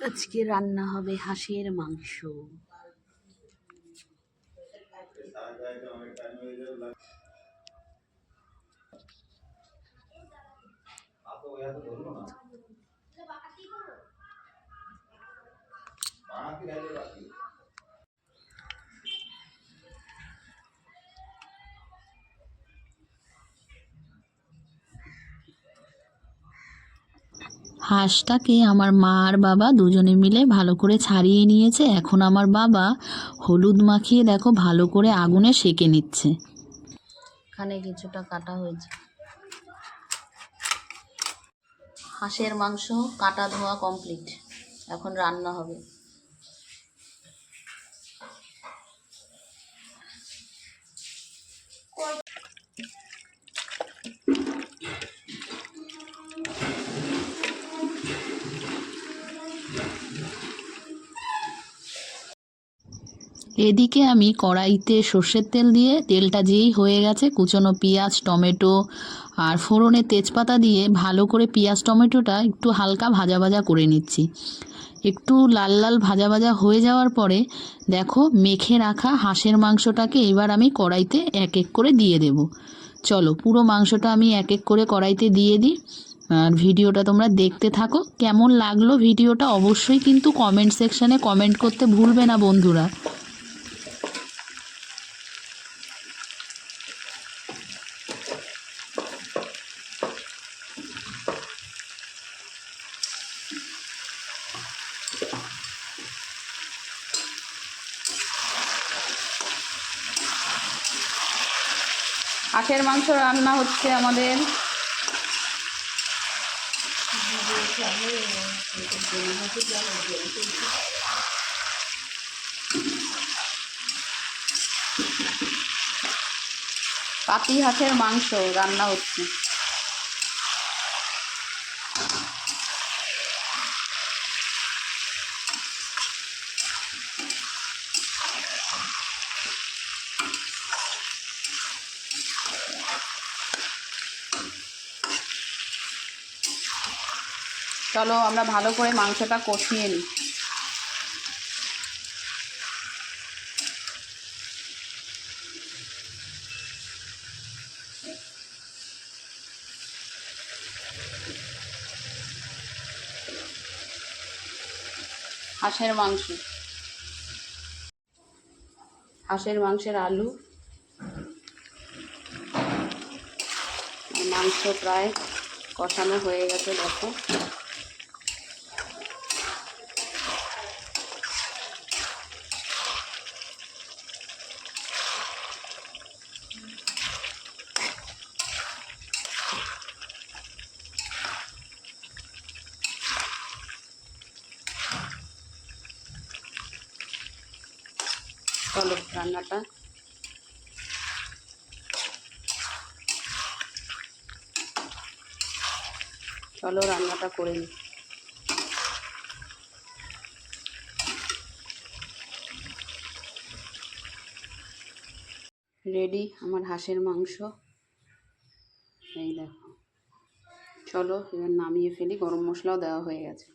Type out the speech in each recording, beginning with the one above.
আজকে রান্না হবে হাঁসের মাংস। হাঁসটাকে আমার মা আর বাবা দুজনে মিলে ভালো করে ছাড়িয়ে নিয়েছে। এখন আমার বাবা হলুদ মাখিয়ে দেখো ভালো করে আগুনে সেঁকে নিচ্ছে। এখানে কিছুটা কাটা হয়েছে। হাঁসের মাংস কাটা ধোয়া কমপ্লিট, এখন রান্না হবে। এদিকে আমি কড়াইতে সর্ষের তেল দিয়ে, তেলটা যেই হয়ে গেছে কুচনো পেঁয়াজ, টমেটো আর ফোড়নে তেজপাতা দিয়ে ভালো করে পেঁয়াজ টমেটোটা একটু হালকা ভাজা ভাজা করে নিচ্ছি। একটু লাল লাল ভাজা ভাজা হয়ে যাওয়ার পরে দেখো মেখে রাখা হাঁসের মাংসটাকে এবার আমি কড়াইতে এক এক করে দিয়ে দেব। চলো পুরো মাংসটা আমি এক এক করে কড়াইতে দিয়ে দিই, আর ভিডিওটা তোমরা দেখতে থাকো। কেমন লাগলো ভিডিওটা অবশ্যই কিন্তু কমেন্ট সেকশানে কমেন্ট করতে ভুলবে না বন্ধুরা। হাঁসের মাংস রান্না হচ্ছে আমাদের। পাতি হাঁসের মাংস রান্না হচ্ছে। চলো আমরা ভালো করে মাংসটা কষিয়ে নিই। হাঁসের মাংস, হাঁসের মাংসের আলু, মাংস প্রায় কষানো হয়ে গেছে দেখো। চলো রান্নাটা করে নিই। রেডি আমার হাঁসের মাংস, এই দেখো। চলো এবার নামিয়ে ফেলি, গরম মশলাও দেওয়া হয়ে গেছে।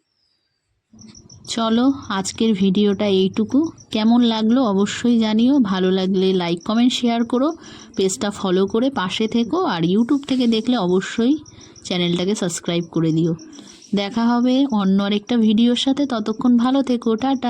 চলো আজকের ভিডিওটা এইটুকু। কেমন লাগলো অবশ্যই জানিও। ভালো লাগলে লাইক কমেন্ট শেয়ার করো, পেজটা ফলো করে পাশে থেকো, আর ইউটিউব থেকে দেখলে অবশ্যই চ্যানেলটাকে সাবস্ক্রাইব করে দিও। দেখা হবে অন্য আরেকটা ভিডিওর সাথে, ততক্ষণ ভালো থেকো, টাটা।